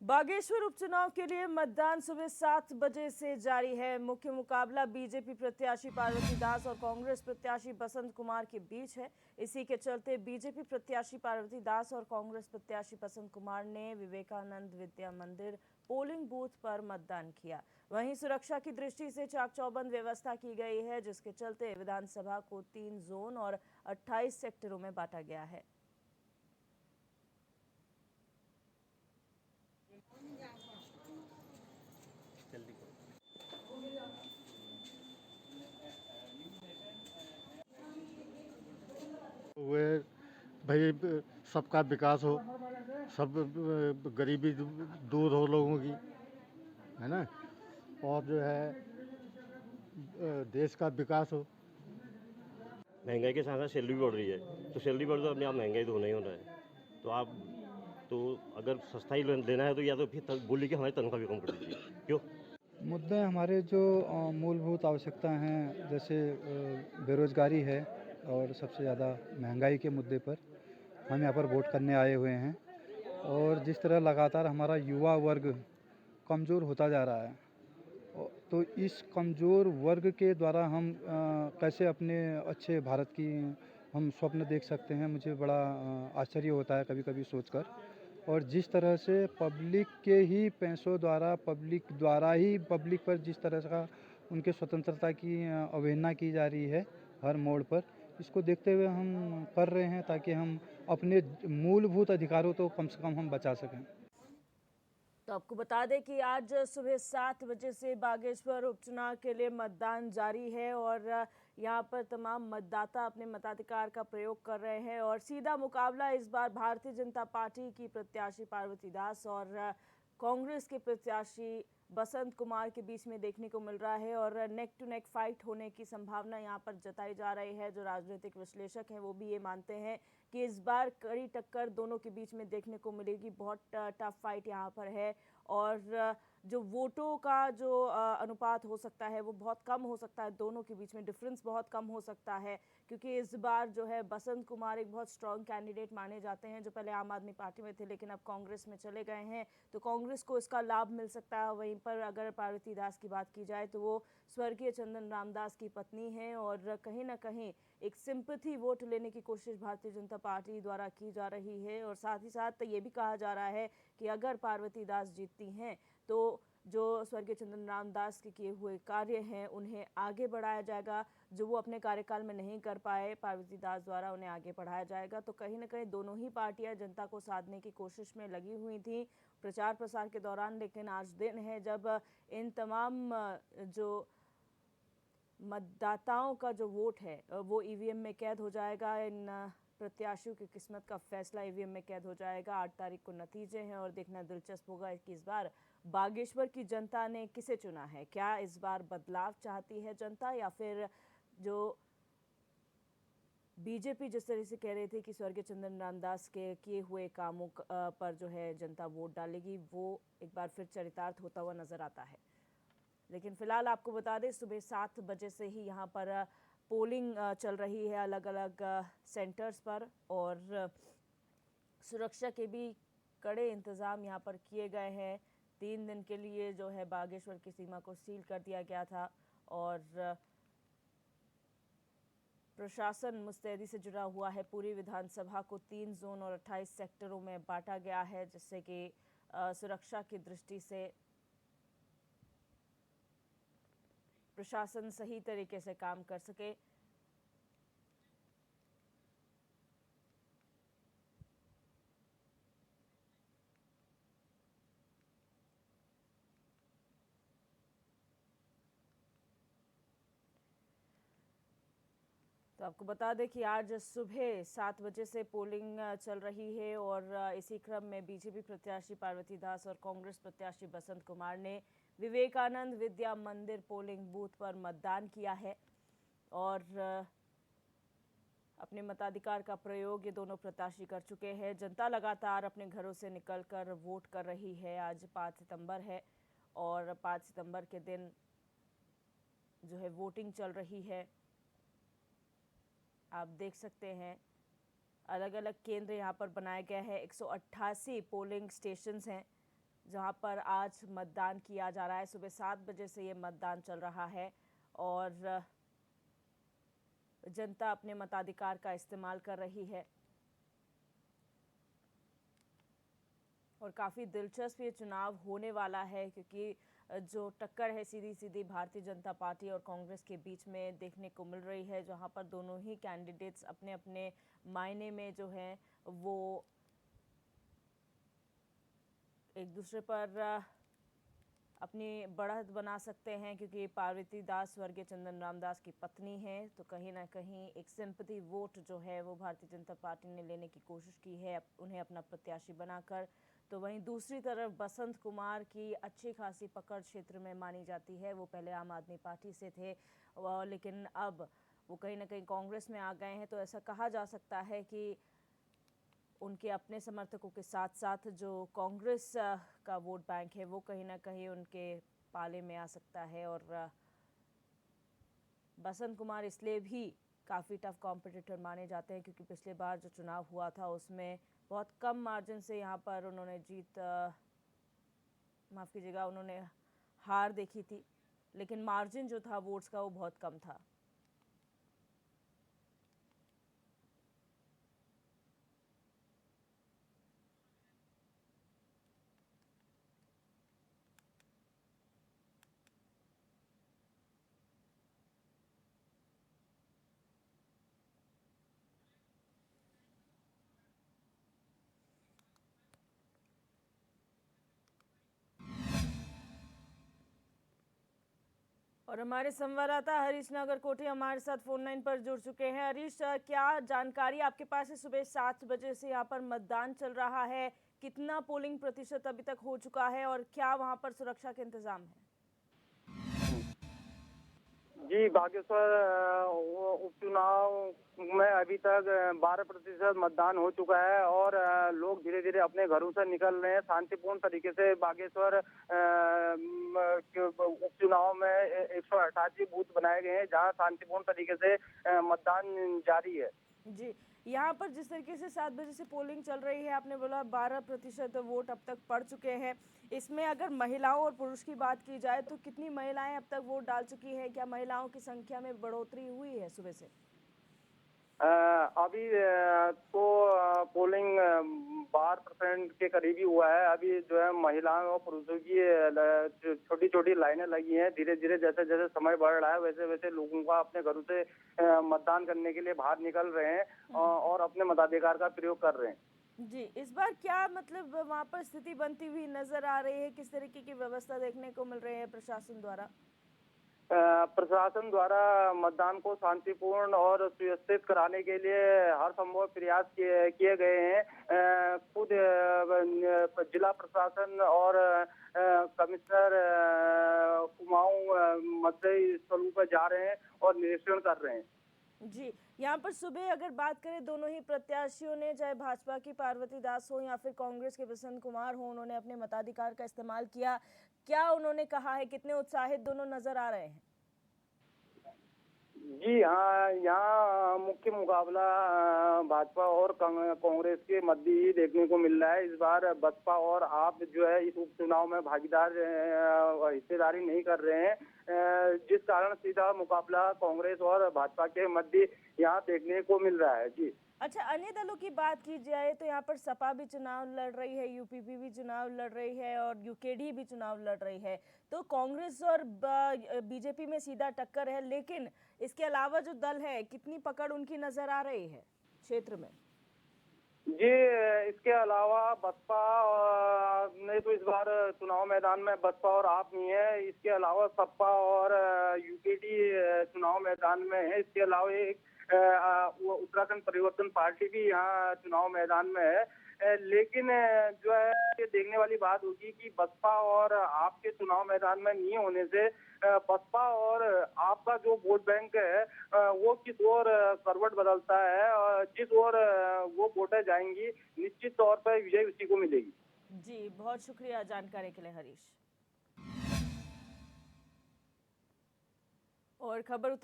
बागेश्वर उपचुनाव के लिए मतदान सुबह 7 बजे से जारी है। मुख्य मुकाबला बीजेपी प्रत्याशी पार्वती दास और कांग्रेस प्रत्याशी बसंत कुमार के बीच है। इसी के चलते बीजेपी प्रत्याशी पार्वती दास और कांग्रेस प्रत्याशी बसंत कुमार ने विवेकानंद विद्या मंदिर पोलिंग बूथ पर मतदान किया। वहीं सुरक्षा की दृष्टि से चाक चौबंद व्यवस्था की गई है, जिसके चलते विधानसभा को 3 जोन और 28 सेक्टरों में बांटा गया है। वे भाई सबका विकास हो, सब गरीबी दूर हो लोगों की, है ना। और जो है देश का विकास हो। महंगाई के साथ साथ सैलरी भी बढ़ रही है, तो सैलरी बढ़ तो अपने आप महंगाई तो होना ही होना है। तो अगर सस्ता ही लेना है तो या तो फिर बोलिए कि हमारी तनख्वाह भी कम कर दीजिए। क्यों? मुद्दे हमारे जो मूलभूत आवश्यकता हैं, जैसे बेरोज़गारी है और सबसे ज़्यादा महंगाई के मुद्दे पर हम यहाँ पर वोट करने आए हुए हैं। और जिस तरह लगातार हमारा युवा वर्ग कमज़ोर होता जा रहा है, तो इस कमज़ोर वर्ग के द्वारा हम कैसे अपने अच्छे भारत की हम स्वप्न देख सकते हैं, मुझे बड़ा आश्चर्य होता है कभी कभी सोचकर। और जिस तरह से पब्लिक के ही पैसों द्वारा, पब्लिक पर जिस तरह का उनके स्वतंत्रता की अवहेलना की जा रही है हर मोड़ पर, इसको देखते हुए हम कर रहे हैं ताकि हम अपने मूलभूत अधिकारों तो कम से कम हम बचा सकें। तो आपको बता दें कि आज सुबह 7 बजे से बागेश्वर उपचुनाव के लिए मतदान जारी है और यहां पर तमाम मतदाता अपने मताधिकार का प्रयोग कर रहे हैं। और सीधा मुकाबला इस बार भारतीय जनता पार्टी की प्रत्याशी पार्वती दास और कांग्रेस के प्रत्याशी बसंत कुमार के बीच में देखने को मिल रहा है। और नेक टू नेक फाइट होने की संभावना यहां पर जताई जा रही है। जो राजनीतिक विश्लेषक हैं वो भी ये मानते हैं कि इस बार कड़ी टक्कर दोनों के बीच में देखने को मिलेगी। बहुत टफ फाइट यहां पर है और जो वोटों का जो अनुपात हो सकता है वो बहुत कम हो सकता है। दोनों के बीच में डिफरेंस बहुत कम हो सकता है, क्योंकि इस बार जो है बसंत कुमार एक बहुत स्ट्रॉन्ग कैंडिडेट माने जाते हैं, जो पहले आम आदमी पार्टी में थे लेकिन अब कांग्रेस में चले गए हैं, तो कांग्रेस को इसका लाभ मिल सकता है। वहीं पर अगर पार्वती दास की बात की जाए तो वो स्वर्गीय चंदन रामदास की पत्नी हैं और कहीं ना कहीं एक सिंपैथी वोट लेने की कोशिश भारतीय जनता पार्टी द्वारा की जा रही है। और साथ ही साथ ये भी कहा जा रहा है कि अगर पार्वती दास जीतती हैं तो जो स्वर्गीय चंदन रामदास के किए हुए कार्य हैं उन्हें आगे बढ़ाया जाएगा। जो वो अपने कार्यकाल में नहीं कर पाए, पार्वती दास द्वारा उन्हें आगे बढ़ाया जाएगा। तो कहीं ना कहीं दोनों ही पार्टियां जनता को साधने की कोशिश में लगी हुई थी प्रचार प्रसार के दौरान। लेकिन आज दिन है जब इन तमाम जो मतदाताओं का जो वोट है वो ईवीएम में कैद हो जाएगा। इन प्रत्याशियों की किस्मत का फैसला ईवीएम में कैद हो जाएगा। 8 तारीख को नतीजे हैं और देखना दिलचस्प होगा कि इस बार बागेश्वर की जनता ने किसे चुना है। क्या इस बार बदलाव चाहती है जनता, या फिर जो बीजेपी जिस तरह से कह रही थी कि स्वर्गीय चंदन रामदास के किए हुए कामों पर जो है जनता वोट डालेगी, वो एक बार फिर चरितार्थ होता हुआ नजर आता है। लेकिन फिलहाल आपको बता दें सुबह 7 बजे से ही यहाँ पर पोलिंग चल रही है अलग अलग सेंटर्स पर, और सुरक्षा के भी कड़े इंतजाम यहाँ पर किए गए हैं। 3 दिन के लिए जो है बागेश्वर की सीमा को सील कर दिया गया था और प्रशासन मुस्तैदी से जुड़ा हुआ है। पूरी विधानसभा को 3 जोन और 28 सेक्टरों में बांटा गया है, जिससे कि सुरक्षा की दृष्टि से प्रशासन सही तरीके से काम कर सके। तो आपको बता दें कि आज सुबह 7 बजे से पोलिंग चल रही है और इसी क्रम में बीजेपी प्रत्याशी पार्वती दास और कांग्रेस प्रत्याशी बसंत कुमार ने विवेकानंद विद्या मंदिर पोलिंग बूथ पर मतदान किया है और अपने मताधिकार का प्रयोग ये दोनों प्रत्याशी कर चुके हैं। जनता लगातार अपने घरों से निकलकर वोट कर रही है। आज 5 सितंबर है और 5 सितंबर के दिन जो है वोटिंग चल रही है। आप देख सकते हैं अलग अलग केंद्र यहाँ पर बनाए गए हैं। 188 पोलिंग स्टेशंस हैं जहां पर आज मतदान किया जा रहा है। सुबह 7 बजे से ये मतदान चल रहा है और जनता अपने मताधिकार का इस्तेमाल कर रही है और काफ़ी दिलचस्प ये चुनाव होने वाला है, क्योंकि जो टक्कर है सीधी सीधी भारतीय जनता पार्टी और कांग्रेस के बीच में देखने को मिल रही है, जहां पर दोनों ही कैंडिडेट्स अपने अपने मायने में जो हैं वो एक दूसरे पर अपनी बढ़त बना सकते हैं, क्योंकि पार्वती दास स्वर्गीय चंदन रामदास की पत्नी है। तो कहीं ना कहीं एक सिंपैथी वोट जो है वो भारतीय जनता पार्टी ने लेने की कोशिश की है उन्हें अपना प्रत्याशी बनाकर। तो वहीं दूसरी तरफ बसंत कुमार की अच्छी खासी पकड़ क्षेत्र में मानी जाती है। वो पहले आम आदमी पार्टी से थे लेकिन अब वो कहीं ना कहीं कांग्रेस में आ गए हैं। तो ऐसा कहा जा सकता है कि उनके अपने समर्थकों के साथ साथ जो कांग्रेस का वोट बैंक है वो कहीं ना कहीं उनके पाले में आ सकता है। और बसंत कुमार इसलिए भी काफ़ी टफ कॉम्पिटिटर माने जाते हैं क्योंकि पिछले बार जो चुनाव हुआ था उसमें बहुत कम मार्जिन से यहाँ पर उन्होंने माफ़ कीजिएगा, उन्होंने हार देखी थी, लेकिन मार्जिन जो था वोट्स का वो बहुत कम था। और हमारे संवाददाता हरीश नागरकोटे हमारे साथ फोन लाइन पर जुड़ चुके हैं। हरीश, क्या जानकारी आपके पास है? सुबह 7 बजे से यहाँ पर मतदान चल रहा है, कितना पोलिंग प्रतिशत अभी तक हो चुका है और क्या वहाँ पर सुरक्षा के इंतजाम है? जी, बागेश्वर उपचुनाव में अभी तक 12% मतदान हो चुका है और लोग धीरे धीरे अपने घरों से निकल रहे हैं। शांतिपूर्ण तरीके से बागेश्वर उपचुनाव में 188 बूथ बनाए गए हैं जहां शांतिपूर्ण तरीके से मतदान जारी है। जी, यहाँ पर जिस तरीके से 7 बजे से पोलिंग चल रही है, आपने बोला 12% वोट अब तक पड़ चुके हैं। इसमें अगर महिलाओं और पुरुष की बात की जाए तो कितनी महिलाएं अब तक वोट डाल चुकी हैं? क्या महिलाओं की संख्या में बढ़ोतरी हुई है सुबह से? अभी तो पोलिंग 12% के करीब ही हुआ है। अभी जो है महिलाओं और पुरुषों की छोटी छोटी लाइनें लगी हैं। धीरे धीरे जैसे जैसे समय बढ़ रहा है वैसे वैसे लोगों का अपने घरों से मतदान करने के लिए बाहर निकल रहे हैं और अपने मताधिकार का प्रयोग कर रहे हैं। जी, इस बार क्या मतलब वहाँ पर स्थिति बनती हुई नजर आ रही है? किस तरीके की व्यवस्था देखने को मिल रही है प्रशासन द्वारा? प्रशासन द्वारा मतदान को शांतिपूर्ण और सुव्यवस्थित कराने के लिए हर संभव प्रयास किए गए हैं। खुद जिला प्रशासन और कमिश्नर कुमाऊं मतदान स्थलों पर जा रहे हैं और निरीक्षण कर रहे हैं। जी, यहाँ पर सुबह अगर बात करें दोनों ही प्रत्याशियों ने, चाहे भाजपा की पार्वती दास हो या फिर कांग्रेस के बसंत कुमार हो, उन्होंने अपने मताधिकार का इस्तेमाल किया। क्या उन्होंने कहा है? कितने उत्साहित दोनों नजर आ रहे हैं? जी हाँ, यहाँ मुख्य मुकाबला भाजपा और कांग्रेस के मध्य ही देखने को मिल रहा है। इस बार बसपा और आप जो है इस उपचुनाव में हिस्सेदारी नहीं कर रहे हैं, जिस कारण सीधा मुकाबला कांग्रेस और भाजपा के मध्य यहाँ देखने को मिल रहा है। जी अच्छा, अन्य दलों की बात की जाए तो यहाँ पर सपा भी चुनाव लड़ रही है, यूपीपी भी चुनाव लड़ रही है और यूकेडी भी चुनाव लड़ रही है। तो कांग्रेस और बीजेपी में सीधा टक्कर है, लेकिन इसके अलावा जो दल है कितनी पकड़ उनकी नजर आ रही है क्षेत्र में? जी, इसके अलावा बसपा ने तो इस बार चुनाव मैदान में बसपा और आप नहीं है। इसके अलावा सपा और यूकेडी चुनाव मैदान में है। इसके अलावा एक उत्तराखंड परिवर्तन पार्टी भी यहाँ चुनाव मैदान में है। लेकिन जो है ये देखने वाली बात होगी कि बसपा और आपके चुनाव मैदान में नहीं होने से बसपा और आपका जो वोट बैंक है वो किस ओर करवट बदलता है और जिस ओर वो वोटें जाएंगी निश्चित तौर पर विजय उसी को मिलेगी। जी, बहुत शुक्रिया जानकारी के लिए हरीश। और खबर